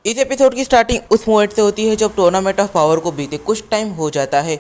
इस एपिसोड की स्टार्टिंग उस मोमेंट से होती है जब टूर्नामेंट ऑफ पावर को बीते कुछ टाइम हो जाता है।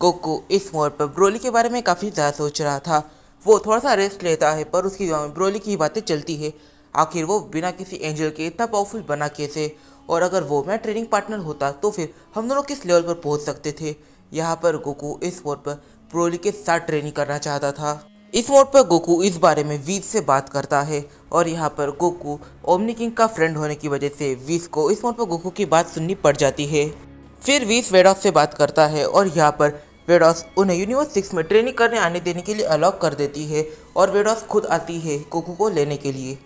गोकू इस मोड़ पर ब्रोली के बारे में काफ़ी ज़्यादा सोच रहा था। वो थोड़ा सा रेस्ट लेता है पर उसकी दिमाग में ब्रोली की बातें चलती है। आखिर वो बिना किसी एंजल के इतना पावरफुल बना कैसे, और अगर वो मैं ट्रेनिंग पार्टनर होता तो फिर हम दोनों किस लेवल पर पहुंच सकते थे। यहाँ पर गोकू इस मोड़ पर ब्रोली के साथ ट्रेनिंग करना चाहता था। इस मोड पर गोकू इस बारे में वीज से बात करता है, और यहाँ पर गोकू ओमनी किंग का फ्रेंड होने की वजह से वीज को इस मोड पर गोकू की बात सुननी पड़ जाती है। फिर वीज वेडॉस से बात करता है और यहाँ पर वेडॉस उन्हें यूनिवर्स 6 में ट्रेनिंग करने आने देने के लिए अलाउ कर देती है, और वेडॉस खुद आती है गोकू को लेने के लिए।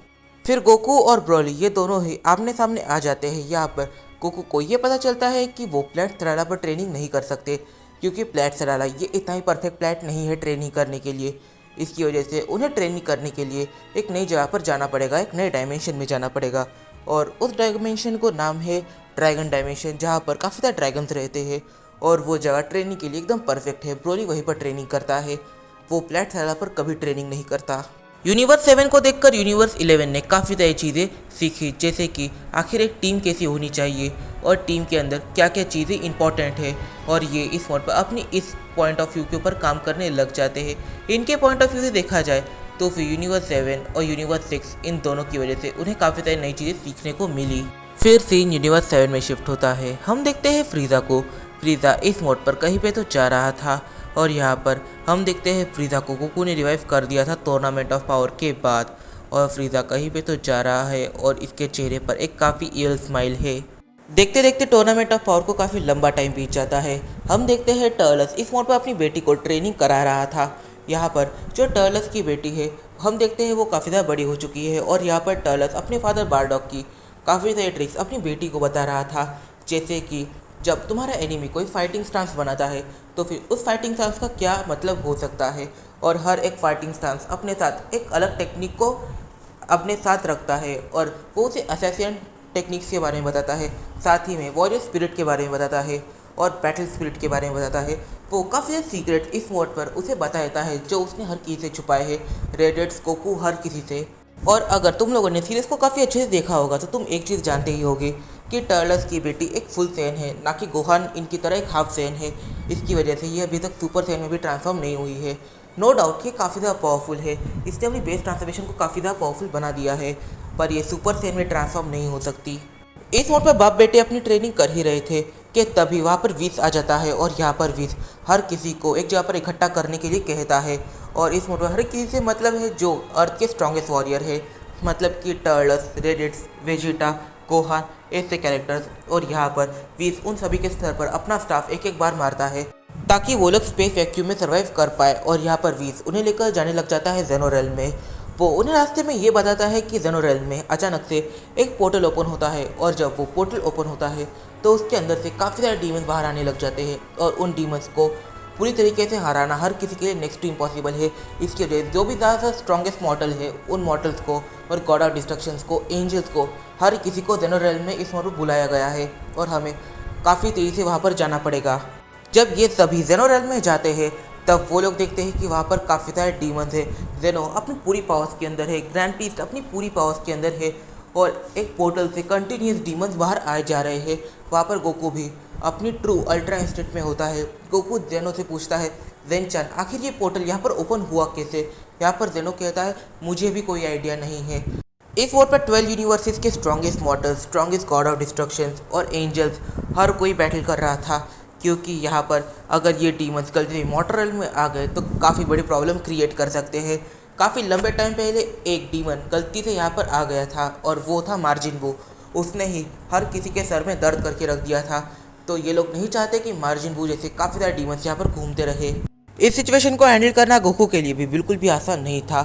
फिर गोकू और ब्रोली ये दोनों ही आमने सामने आ जाते हैं। यहाँ पर गोकू को ये पता चलता है कि वो प्लेनेट सराला पर ट्रेनिंग नहीं कर सकते, क्योंकि प्लेनेट सराला ये इतना ही परफेक्ट प्लेनेट नहीं है ट्रेनिंग करने के लिए। इसकी वजह से उन्हें ट्रेनिंग करने के लिए एक नई जगह पर जाना पड़ेगा, एक नए डायमेंशन में जाना पड़ेगा, और उस डायमेंशन को नाम है ड्रैगन डायमेंशन, जहाँ पर काफ़ी सारे ड्रैगन्स रहते हैं, और वो जगह ट्रेनिंग के लिए एकदम परफेक्ट है। ब्रोली वहीं पर ट्रेनिंग करता है, वो प्लेनेट सराला पर कभी ट्रेनिंग नहीं करता। यूनिवर्स 7 को देखकर यूनिवर्स 11 ने काफ़ी सारी चीज़ें सीखी, जैसे कि आखिर एक टीम कैसी होनी चाहिए और टीम के अंदर क्या क्या चीज़ें इंपॉर्टेंट है, और ये इस मोड पर अपनी इस पॉइंट ऑफ व्यू के ऊपर काम करने लग जाते हैं। इनके पॉइंट ऑफ व्यू से देखा जाए तो फिर यूनिवर्स 7 और यूनिवर्स 6 इन दोनों की वजह से उन्हें काफ़ी सारी नई चीज़ें सीखने को मिली। फिर सीन यूनिवर्स 7 में शिफ्ट होता है। हम देखते हैं फ्रीज़ा को। फ्रीज़ा इस मोड पर कहीं पे तो जा रहा था, और यहाँ पर हम देखते हैं फ्रीज़ा को गोकू ने रिवाइव कर दिया था टूर्नामेंट ऑफ पावर के बाद, और फ्रीज़ा कहीं पे तो जा रहा है और इसके चेहरे पर एक काफ़ी ईयल स्माइल है। देखते देखते टूर्नामेंट ऑफ पावर को काफ़ी लंबा टाइम बीत जाता है। हम देखते हैं टर्लस इस मोड पर अपनी बेटी को ट्रेनिंग करा रहा था। यहाँ पर जो टर्लस की बेटी है, हम देखते हैं वो काफ़ी ज़्यादा बड़ी हो चुकी है, और यहाँ पर टर्लस अपने फादर बारडॉग की काफ़ी सारी ट्रिक्स अपनी बेटी को बता रहा था, जैसे कि जब तुम्हारा एनिमी कोई फाइटिंग स्टांस बनाता है तो फिर उस फाइटिंग स्टांस का क्या मतलब हो सकता है, और हर एक फाइटिंग स्टांस अपने साथ एक अलग टेक्निक को अपने साथ रखता है, और वो उसे असैसिन टेक्निक्स के बारे में बताता है, साथ ही में वॉरियर स्पिरिट के बारे में बताता है, और बैटल स्पिरिट के बारे में बताता है। वो काफ़ी सीक्रेट इस मोड पर उसे बता देता है जो उसने हर किसी से छुपाए हैं, रेडेट्स गोकू हर किसी से। और अगर तुम लोगों ने सीरीज़ को काफ़ी अच्छे से देखा होगा तो तुम एक चीज़ जानते ही होगे कि टर्लस की बेटी एक फुल सैन है, ना कि गोहान इनकी तरह एक हाफ सैन है। इसकी वजह से ये अभी तक सुपर सैन में भी ट्रांसफॉर्म नहीं हुई है। नो डाउट ये काफ़ी ज़्यादा पावरफुल है, इसने अपनी बेस ट्रांसफॉर्मेशन को काफ़ी ज़्यादा पावरफुल बना दिया है, पर ये सुपर सैन में ट्रांसफॉर्म नहीं हो सकती। इस मोड पर बाप बेटे अपनी ट्रेनिंग कर ही रहे थे कि तभी वहाँ पर विस आ जाता है, और यहाँ पर विस हर किसी को एक जगह पर इकट्ठा करने के लिए कहता है। और इस मोड पर हर किसी से मतलब है जो अर्थ के स्ट्रॉन्गेस्ट वॉरियर है, मतलब कि टर्लस, रेडिट्स, वेजिटा, गोहान ऐसे कैरेक्टर्स। और यहाँ पर विस उन सभी के स्तर पर अपना स्टाफ एक एक बार मारता है ताकि वो लोग स्पेस वैक्यूम में सर्वाइव कर पाए, और यहाँ पर विस उन्हें लेकर जाने लग जाता है जेनो रेल्म में। वो उन्हें रास्ते में ये बताता है कि जेनो रेल्म में अचानक से एक पोर्टल ओपन होता है, और जब वो पोर्टल ओपन होता है तो उसके अंदर से काफ़ी सारे डीमंस बाहर आने लग जाते हैं, और उन डीमंस को पूरी तरीके से हराना हर किसी के लिए नेक्स्ट टू इम्पॉसिबल है। इसके वजह जो भी ज़्यादा स्ट्रॉन्गेस्ट मॉडल है उन मॉडल्स को और गॉड ऑफ डिस्ट्रक्शंस को, एंजल्स को, हर किसी को जेनो रेल्म में इस मॉडल बुलाया गया है, और हमें काफ़ी तेज़ी से वहाँ पर जाना पड़ेगा। जब ये सभी जेनो रेल्म में जाते हैं तब वो लोग देखते हैं कि वहाँ पर काफ़ी सारे डीमंस है। जेनो अपनी पूरी पावर्स के अंदर है, ग्रैंड पीस्ट अपनी पूरी पावर्स के अंदर है, और एक पोर्टल से कंटिन्यूस डीमंस बाहर आए जा रहे हैं। वहाँ पर गोकू भी अपनी ट्रू अल्ट्रा इंस्टेंट में होता है। गोकू जेनो से पूछता है, जेन-चान आखिर ये पोर्टल यहाँ पर ओपन हुआ कैसे? यहाँ पर जेनो कहता है, मुझे भी कोई आइडिया नहीं है। इस वॉर पर 12 यूनिवर्सेस के strongest models, strongest God of destructions और एंजल्स हर कोई बैटल कर रहा था, क्योंकि यहाँ पर अगर ये डीमंस गलती से मॉर्टल रेल्म में आ गए तो काफ़ी बड़ी प्रॉब्लम क्रिएट कर सकते हैं। काफ़ी लंबे टाइम पहले एक डीमन गलती से यहाँ पर आ गया था, और वो था मार्जिन बू। उसने ही हर किसी के सर में दर्द करके रख दिया था, तो ये लोग नहीं चाहते कि मार्जिन बू जैसे काफ़ी सारे डीमंस यहाँ पर घूमते रहे। इस सिचुएशन को हैंडल करना गोकू के लिए भी बिल्कुल भी आसान नहीं था।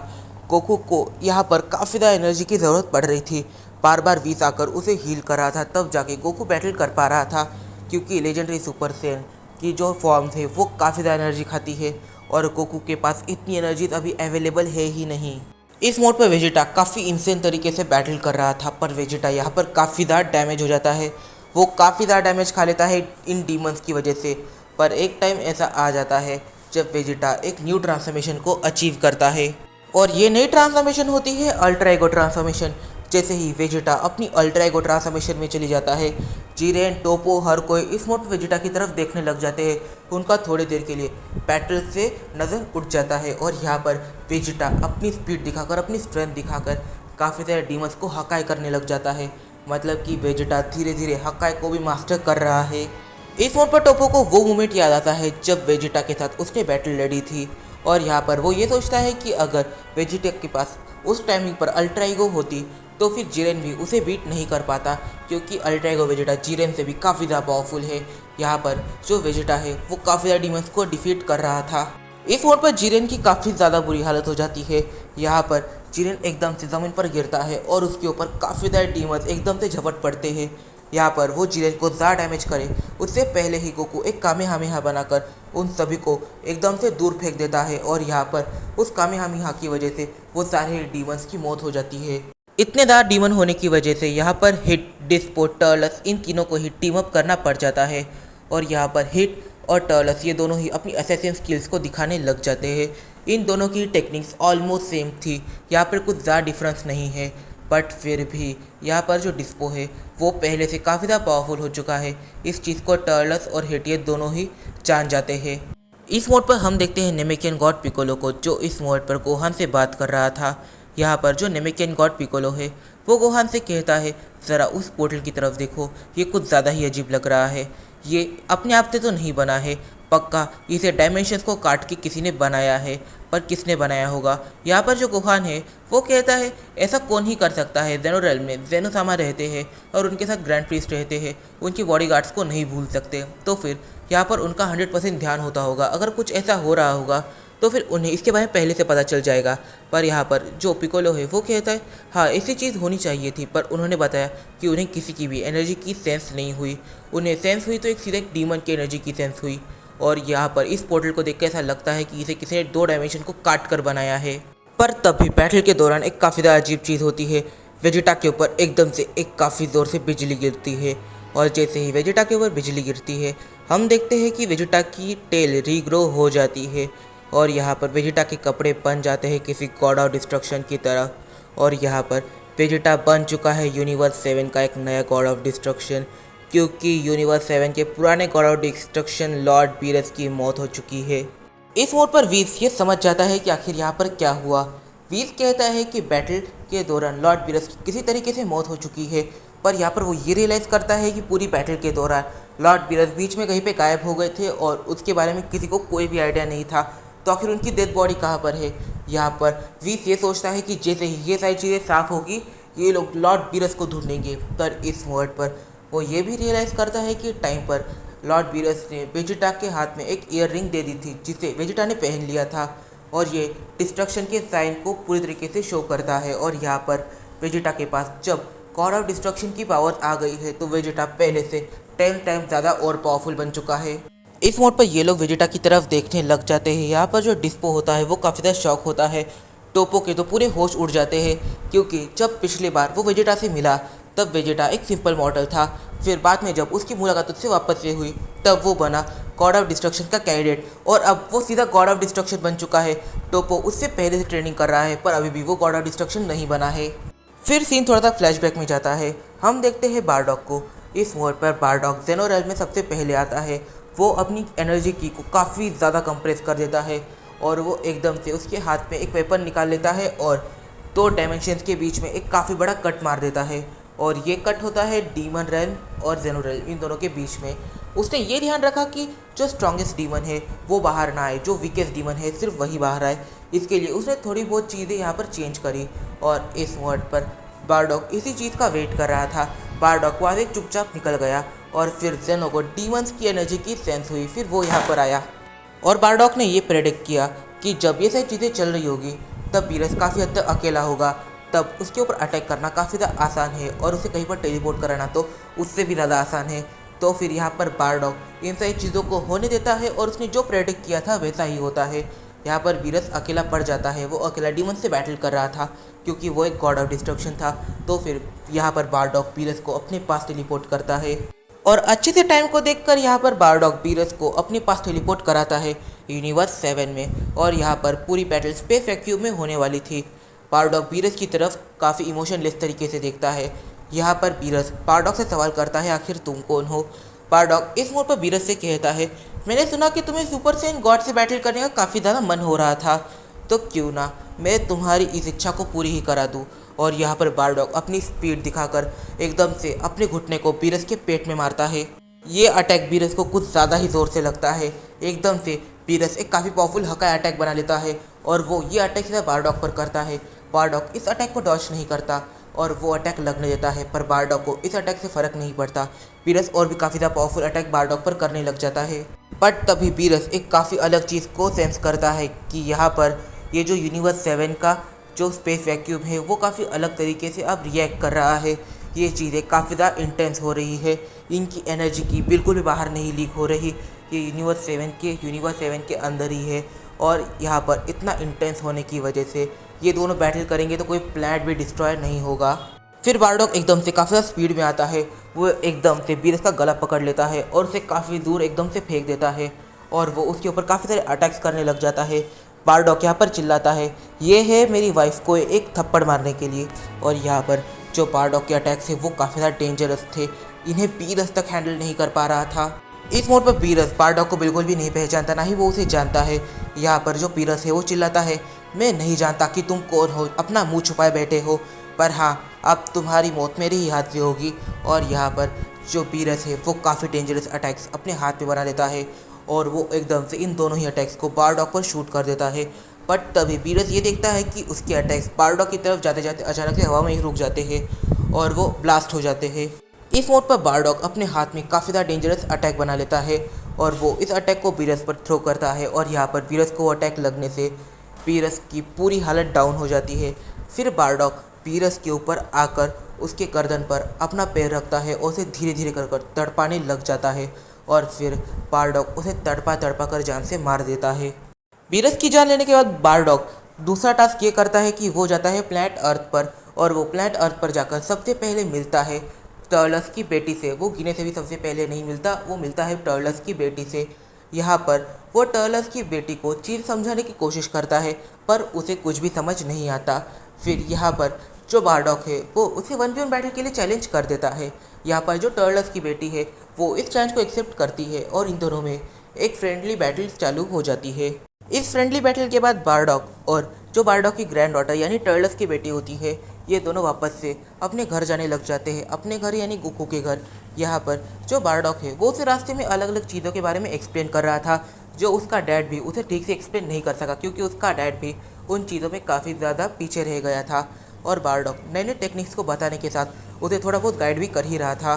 गोकू को यहाँ पर काफ़ी ज़्यादा एनर्जी की ज़रूरत पड़ रही थी। बार बार वीस आकर उसे हील कर रहा था, तब जाके गोकू बैटल कर पा रहा था, क्योंकि लेजेंडरी सुपर सैन की जो फॉर्म थे वो काफ़ी ज़्यादा एनर्जी खाती है, और गोकू के पास इतनी एनर्जी अभी अवेलेबल है ही नहीं। इस मोड पर वेजिटा काफ़ी इंसेन तरीके से बैटल कर रहा था, पर वेजिटा यहाँ पर काफ़ी ज़्यादा डैमेज हो जाता है। वो काफ़ी ज़्यादा डैमेज खा लेता है इन डीमंस की वजह से। पर एक टाइम ऐसा आ जाता है जब वेजिटा एक न्यू ट्रांसफॉर्मेशन को अचीव करता है, और ये नई ट्रांसफॉर्मेशन होती है अल्ट्रा ईगो ट्रांसफॉर्मेशन, जैसे ही वेजिटा अपनी अल्ट्रा ईगो ट्रांसफॉर्मेशन में चली जाता है, जीरेन, टोपो, हर कोई इस मोड पर वेजिटा की तरफ देखने लग जाते हैं। उनका थोड़ी देर के लिए बैटल से नज़र उठ जाता है और यहाँ पर वेजिटा अपनी स्पीड दिखाकर, अपनी स्ट्रेंथ दिखाकर काफ़ी सारे डीमंस को हकाई करने लग जाता है। मतलब कि वेजिटा धीरे धीरे हकाई को भी मास्टर कर रहा है। इस मोड पर टोपो को वो मोमेंट याद आता है जब वेजिटा के साथ उसने बैटल लड़ी थी और यहाँ पर वो ये सोचता है कि अगर वेजिटा के पास उस टाइमिंग पर अल्ट्रा ईगो होती तो फिर जीरेन भी उसे बीट नहीं कर पाता, क्योंकि अल्ट्रा ईगो वेजिटा जीरेन से भी काफ़ी ज़्यादा पावरफुल है। यहाँ पर जो वेजिटा है वो काफ़ी ज़्यादा डीमंस को डिफीट कर रहा था। इस मोड पर जीरेन की काफ़ी ज़्यादा बुरी हालत हो जाती है। यहाँ पर जीरेन एकदम से ज़मीन पर गिरता है और उसके ऊपर काफ़ी सारे डीमंस एकदम से झपट पड़ते हैं। यहाँ पर वो जीरेन को ज़्यादा डैमेज करे उससे पहले ही गोकू एक कामेहामेहा बनाकर उन सभी को एकदम से दूर फेंक देता है और यहाँ पर उस कामेहामेहा की वजह से वो सारे डीमंस की मौत हो जाती है। इतने ज़्यादा डीमन होने की वजह से यहाँ पर हिट, डिस्पो, टर्लस इन तीनों को ही टीम अप करना पड़ जाता है और यहाँ पर हिट और टर्लस ये दोनों ही अपनी असैसिन स्किल्स को दिखाने लग जाते हैं। इन दोनों की टेक्निक्स ऑलमोस्ट सेम थी, यहाँ पर कुछ ज़्यादा डिफरेंस नहीं है, बट फिर भी यहाँ पर जो डिस्पो है वो पहले से काफ़ी ज़्यादा पावरफुल हो चुका है। इस चीज़ को टर्लस और हिट ये दोनों ही जान जाते हैं। इस मोड पर हम देखते हैं नेमेकियन गॉड पिकोलो को, जो इस मोड पर गोहान से बात कर रहा था। यहाँ पर जो नेमेकियन गॉड पिकोलो है वो गोहान से कहता है, ज़रा उस पोर्टल की तरफ देखो, ये कुछ ज़्यादा ही अजीब लग रहा है। ये अपने आप से तो नहीं बना है, पक्का इसे डायमेंशंस को काट के किसी ने बनाया है, पर किसने बनाया होगा। यहाँ पर जो गोहान है वो कहता है ऐसा कौन ही कर सकता है। जेनो रेल्म में जेनोसामा रहते हैं और उनके साथ ग्रैंड प्रीस्ट रहते हैं, उनकी बॉडीगार्ड्स को नहीं भूल सकते, तो फिर यहाँ पर उनका 100% ध्यान होता होगा। अगर कुछ ऐसा हो रहा होगा तो फिर उन्हें इसके बारे में पहले से पता चल जाएगा। पर यहाँ पर जो पिकोलो है वो कहता है हाँ ऐसी चीज़ होनी चाहिए थी, पर उन्होंने बताया कि उन्हें किसी की भी एनर्जी की सेंस नहीं हुई। उन्हें सेंस हुई तो एक सीधे डीमन की एनर्जी की सेंस हुई। और यहाँ पर इस पोर्टल को देख के ऐसा लगता है कि इसे किसी ने 2 डायमेंशन को काट कर बनाया है। पर तब भी बैटल के दौरान एक काफ़ी ज़्यादा अजीब चीज़ होती है। वेजिटा के ऊपर एकदम से एक काफ़ी ज़ोर से बिजली गिरती है और जैसे ही वेजिटा के ऊपर बिजली गिरती है हम देखते हैं कि वेजिटा की टेल रीग्रो हो जाती है और यहाँ पर वेजिटा के कपड़े बन जाते हैं किसी गॉड ऑफ डिस्ट्रक्शन की तरह। और यहाँ पर वेजिटा बन चुका है यूनिवर्स 7 का एक नया गॉड ऑफ डिस्ट्रक्शन, क्योंकि यूनिवर्स 7 के पुराने God of destruction Lord Beerus की मौत हो चुकी है। इस मोड पर वीस ये समझ जाता है कि आखिर यहाँ पर क्या हुआ। वीस कहता है कि बैटल के दौरान लॉर्ड बीरस की किसी तरीके से मौत हो चुकी है, पर यहाँ पर वो ये रियलाइज़ करता है कि पूरी बैटल के दौरान लॉर्ड बीरस बीच में कहीं पे गायब हो गए थे और उसके बारे में किसी को कोई भी आइडिया नहीं था। तो आखिर उनकी डेड बॉडी कहाँ पर है। यहाँ पर वीस ये सोचता है कि जैसे ही ये सारी चीज़ें साफ होगी ये लोग लॉर्ड बीरस को ढूंढेंगे। पर इस मोड पर वो ये भी रियलाइज़ करता है कि टाइम पर लॉर्ड बीरस ने वेजिटा के हाथ में एक ईयर रिंग दे दी थी जिसे वेजिटा ने पहन लिया था और ये डिस्ट्रक्शन के साइन को पूरी तरीके से शो करता है। और यहाँ पर वेजिटा के पास जब गॉड ऑफ डिस्ट्रक्शन की पावर आ गई है तो वेजिटा पहले से 10 टाइम ज़्यादा और पावरफुल बन चुका है। इस मोड पर ये लोग वेजिटा की तरफ देखने लग जाते हैं। यहाँ पर जो डिस्पो होता है वो काफ़ी ज़्यादा शॉक होता है। टोपो के तो पूरे होश उड़ जाते हैं, क्योंकि जब पिछली बार वो वेजिटा से मिला तब वेजिटा एक सिंपल मॉडल था, फिर बाद में जब उसकी मुलाकात उससे वापस से हुई तब वो बना गॉड ऑफ डिस्ट्रक्शन का कैंडिडेट और अब वो सीधा गॉड ऑफ डिस्ट्रक्शन बन चुका है। टोपो उससे पहले से ट्रेनिंग कर रहा है पर अभी भी वो गॉड ऑफ डिस्ट्रक्शन नहीं बना है। फिर सीन थोड़ा सा फ्लैशबैक में जाता है। हम देखते हैं बारडॉक को। इस मोड पर बारडॉक जेनो रेल्म में सबसे पहले आता है। वो अपनी एनर्जी की को काफ़ी ज़्यादा कंप्रेस कर देता है और वो एकदम से उसके हाथ में एक वेपन निकाल लेता है और 2 डायमेंशंस के बीच में एक काफ़ी बड़ा कट मार देता है और ये कट होता है डीमन रेल्म और जेनो रेल्म इन दोनों के बीच में। उसने ये ध्यान रखा कि जो स्ट्रॉन्गेस्ट डीमन है वो बाहर ना आए, जो वीकेस्ट डीमन है सिर्फ वही बाहर आए। इसके लिए उसने थोड़ी बहुत चीज़ें यहाँ पर चेंज करी और इस मोड पर बारडॉक इसी चीज़ का वेट कर रहा था। बारडॉक वहाँ से चुपचाप निकल गया और फिर जेनो को डीमंस की एनर्जी की सेंस हुई, फिर वो यहाँ पर आया और बारडॉक ने ये प्रेडिक्ट किया कि जब ये सारी चीज़ें चल रही होगी तब बीरस काफ़ी हद तक अकेला होगा, तब उसके ऊपर अटैक करना काफ़ी ज़्यादा आसान है और उसे कहीं पर टेलीपोर्ट कराना तो उससे भी ज़्यादा आसान है। तो फिर यहाँ पर बारडॉक इन सारी चीज़ों को होने देता है और उसने जो प्रेडिक्ट किया था वैसा ही होता है। यहाँ पर बीरस अकेला पड़ जाता है। वो अकेला डीमन से बैटल कर रहा था क्योंकि वो एक गॉड ऑफ डिस्ट्रक्शन था। तो फिर यहाँ पर बारडॉक बीरस को अपने पास टेलीपोर्ट करता है और अच्छे से टाइम को देखकर यहाँ पर बारडॉक बीरस को अपने पास टेलीपोर्ट कराता है यूनिवर्स 7 में। और यहाँ पर पूरी बैटल स्पेस वैक्यूम में होने वाली थी। बारडॉग बीरस की तरफ काफ़ी इमोशनलेस तरीके से देखता है। यहाँ पर बीरस बारडॉग से सवाल करता है आखिर तुम कौन हो। बारडॉग इस मोड पर बीरस से कहता है मैंने सुना कि तुम्हें सुपर सेन गॉड से बैटल करने का काफ़ी ज़्यादा मन हो रहा था, तो क्यों ना मैं तुम्हारी इस इच्छा को पूरी ही करा दूँ। और यहाँ पर बारडॉग अपनी स्पीड दिखाकर एकदम से अपने घुटने को बीरस के पेट में मारता है। ये अटैक बीरस को कुछ ज़्यादा ही ज़ोर से लगता है। एकदम से बीरस एक काफ़ी पावरफुल हकाई अटैक बना लेता है और वो ये अटैक सीधा बारडॉग पर करता है। बारडॉग इस अटैक को डॉज नहीं करता और वो अटैक लगने देता है, पर बारडॉग को इस अटैक से फ़र्क नहीं पड़ता। बीरस और भी काफ़ी ज़्यादा पावरफुल अटैक बारडॉग पर करने लग जाता है। बट तभी बीरस एक काफ़ी अलग चीज़ को सेंस करता है कि यहाँ पर ये जो यूनिवर्स 7 का जो स्पेस वैक्यूम है वो काफ़ी अलग तरीके से अब रिएक्ट कर रहा है। ये चीज़ें काफ़ी ज़्यादा इंटेंस हो रही है, इनकी एनर्जी की बिल्कुल भी बाहर नहीं लीक हो रही। ये यूनिवर्स 7 के अंदर ही है और यहाँ पर इतना इंटेंस होने की वजह से ये दोनों बैटल करेंगे तो कोई प्लैनेट भी डिस्ट्रॉय नहीं होगा। फिर बारडॉग एकदम से काफ़ी ज़्यादा स्पीड में आता है। वो एकदम से बीरस का गला पकड़ लेता है और उसे काफ़ी दूर एकदम से फेंक देता है और वो उसके ऊपर काफ़ी सारे अटैक्स करने लग जाता है। बारडॉग यहाँ पर चिल्लाता है ये है मेरी वाइफ को एक थप्पड़ मारने के लिए। और यहाँ पर जो बारडॉग के अटैक्स है वो काफ़ी ज़्यादा डेंजरस थे, इन्हें बीरस तक हैंडल नहीं कर पा रहा था। इस मोड पर बीरस बारडॉग को बिल्कुल भी नहीं पहचानता, ना ही वो उसे जानता है। यहाँ पर जो बीरस है वो चिल्लाता है मैं नहीं जानता कि तुम कौन हो, अपना मुंह छुपाए बैठे हो, पर हाँ अब तुम्हारी मौत मेरे ही हाथ से होगी। और यहाँ पर जो बीरस है वो काफ़ी डेंजरस अटैक्स अपने हाथ में बना लेता है और वो एकदम से इन दोनों ही अटैक्स को बारडॉग पर शूट कर देता है। बट तभी बीरस ये देखता है कि उसके अटैक्स बारडॉग की तरफ जाते जाते अचानक से हवा में ही रुक जाते हैं और वो ब्लास्ट हो जाते हैं। इस मोड पर बारडॉग अपने हाथ में काफ़ी ज़्यादा डेंजरस अटैक बना लेता है और वो इस अटैक को बीरस पर थ्रो करता है और यहाँ पर बीरस को अटैक लगने से बीरस की पूरी हालत डाउन हो जाती है। फिर बारडॉग बीरस के ऊपर आकर उसके गर्दन पर अपना पैर रखता है और उसे धीरे धीरे कर तड़पाने लग जाता है और फिर बारडॉग उसे तड़पा तड़पा कर जान से मार देता है। बीरस की जान लेने के बाद बारडॉग दूसरा टास्क ये करता है कि वो जाता है प्लैनेट अर्थ पर और वो प्लैनेट अर्थ पर जाकर सबसे पहले मिलता है टर्लस की बेटी से। वो गिने से भी सबसे पहले नहीं मिलता, वो मिलता है टर्लस की बेटी से। यहाँ पर वो टर्लस की बेटी को चीज़ समझाने की कोशिश करता है पर उसे कुछ भी समझ नहीं आता। फिर यहाँ पर जो बारडॉग है वो उसे 1v1 बैटल के लिए चैलेंज कर देता है। यहाँ पर जो टर्लस की बेटी है वो इस चैलेंज को एक्सेप्ट करती है और इन दोनों में एक फ्रेंडली बैटल चालू हो जाती है। इस फ्रेंडली बैटल के बाद बारडॉग और जो बारडॉग की ग्रैंड डॉटर यानी टर्लस की बेटी होती है ये दोनों वापस से अपने घर जाने लग जाते हैं, अपने घर यानी गोकू के घर। यहाँ पर जो बारडॉग है वो उसे रास्ते में अलग अलग चीज़ों के बारे में एक्सप्लेन कर रहा था, जो उसका डैड भी उसे ठीक से एक्सप्लेन नहीं कर सका क्योंकि उसका डैड भी उन चीज़ों में काफ़ी ज़्यादा पीछे रह गया था और बारडॉग नए नए टेक्निक्स को बताने के साथ उसे थोड़ा बहुत गाइड भी कर ही रहा था।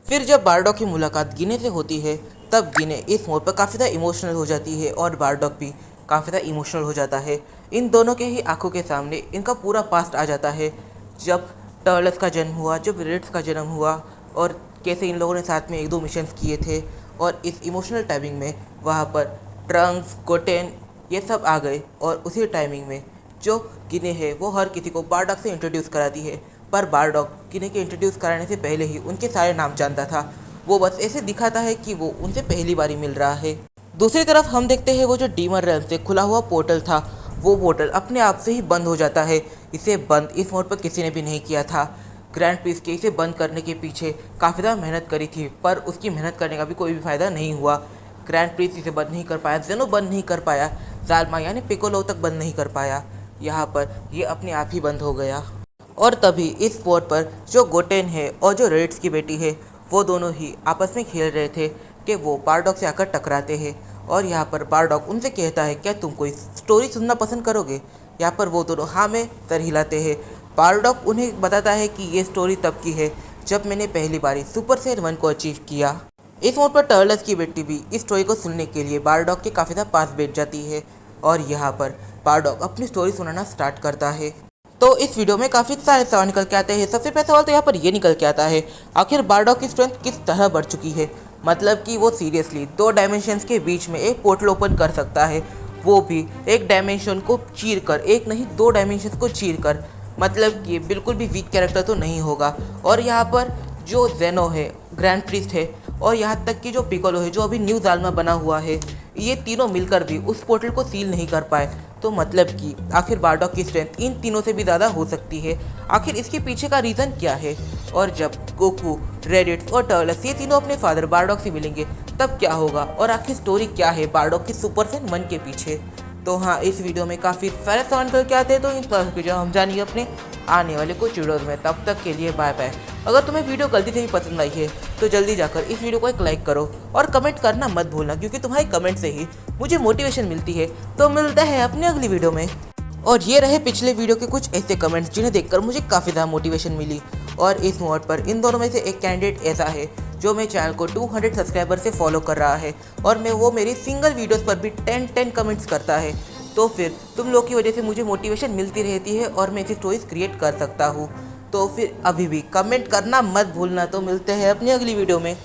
फिर जब बारडॉग की मुलाकात गिने से होती है तब गिने इस मोड पर काफ़ी ज़्यादा इमोशनल हो जाती है और बारडॉग भी काफ़ी ज़्यादा इमोशनल हो जाता है। इन दोनों के ही आंखों के सामने इनका पूरा पास्ट आ जाता है, जब टर्लस का जन्म हुआ, जब रेड्स का जन्म हुआ और कैसे इन लोगों ने साथ में एक दो मिशंस किए थे। और इस इमोशनल टाइमिंग में वहाँ पर ट्रंक्स, गोटेन ये सब आ गए और उसी टाइमिंग में जो गिने है वो हर किसी को बारडॉग से इंट्रोड्यूस कराती है। पर बारडॉग गिने के इंट्रोड्यूस कराने से पहले ही उनके सारे नाम जानता था, वो बस ऐसे दिखाता है कि वो उनसे पहली बार ही मिल रहा है। दूसरी तरफ हम देखते हैं वो जो डीमन रेल्म से खुला हुआ पोर्टल था वो पोर्टल अपने आप से ही बंद हो जाता है। इसे बंद इस मोड पर किसी ने भी नहीं किया था। ग्रैंड प्रिंस के इसे बंद करने के पीछे काफ़ी ज़्यादा मेहनत करी थी पर उसकी मेहनत करने का भी कोई भी फ़ायदा नहीं हुआ। ग्रैंड प्रिंस इसे बंद नहीं कर पाया, जेनो बंद नहीं कर पाया, जालमा यानी पिकोलो तक बंद नहीं कर पाया। यहाँ पर ये अपने आप ही बंद हो गया। और तभी इस स्पॉट पर जो गोटेन है और जो रेड्स की बेटी है वो दोनों ही आपस में खेल रहे थे कि वो बारडॉग से आकर टकराते हैं। और यहाँ पर बारडॉग उनसे कहता है क्या तुम कोई स्टोरी सुनना पसंद करोगे। यहाँ पर वो दोनों हाँ में सर हिलाते हैं। बारडॉग उन्हें बताता है कि ये स्टोरी तब की है जब मैंने पहली बारी सुपर सेन 1 को अचीव किया। इस मोड पर टर्लस की बेटी भी इस स्टोरी को सुनने के लिए बारडॉग के काफ़ी ज़्यादा पास बैठ जाती है और यहाँ पर बारडॉग अपनी स्टोरी सुनाना स्टार्ट करता है। तो इस वीडियो में काफ़ी सारे सवाल निकल के आते हैं। सबसे पहले सवाल तो यहाँ पर ये निकल के आता है आखिर बारडॉग की स्ट्रेंथ किस तरह बढ़ चुकी है। मतलब कि वो सीरियसली 2 डायमेंशंस के बीच में एक पोर्टल ओपन कर सकता है, वो भी एक डायमेंशन को चीर कर, एक नहीं 2 डायमेंशंस को चीर कर। मतलब कि बिल्कुल भी वीक कैरेक्टर तो नहीं होगा। और यहाँ पर जो जेनो है, ग्रैंड प्रीस्ट है और यहाँ तक कि जो पिकोलो है जो अभी न्यू जालमा बना हुआ है, ये तीनों मिलकर भी उस पोर्टल को सील नहीं कर पाए। तो मतलब कि आखिर बारडॉग की स्ट्रेंथ इन तीनों से भी ज़्यादा हो सकती है। आखिर इसके पीछे का रीज़न क्या है? और जब गोकू, रेडिट्स और टर्टल्स ये तीनों अपने फादर बारडॉग से मिलेंगे तब क्या होगा? और आखिर स्टोरी क्या है बारडॉग की सुपर सैयन मन के पीछे? तो हाँ, इस वीडियो में काफ़ी सारे सवाल करके आते हैं, तो इन सवालों के जवाब हम जानिए अपने आने वाले कुछ वीडियोज़ में। तब तक के लिए बाय बाय। अगर तुम्हें वीडियो गलती से ही पसंद आई है तो जल्दी जाकर इस वीडियो को एक लाइक करो और कमेंट करना मत भूलना, क्योंकि तुम्हारे कमेंट से ही मुझे मोटिवेशन मिलती है। तो मिलते हैं अपनी अगली वीडियो में। और ये रहे पिछले वीडियो के कुछ ऐसे कमेंट्स जिन्हें देखकर मुझे काफ़ी ज़्यादा मोटिवेशन मिली। और इस मोड पर इन दोनों में से एक कैंडिडेट ऐसा है जो मेरे चैनल को 200 सब्सक्राइबर से फॉलो कर रहा है, और वो मेरी सिंगल वीडियोस पर भी 10 कमेंट्स करता है। तो फिर तुम लोग की वजह से मुझे मोटिवेशन मिलती रहती है और मैं ऐसी स्टोरीज क्रिएट कर सकता हूँ। तो फिर अभी भी कमेंट करना मत भूलना। तो मिलते हैं अपनी अगली वीडियो में।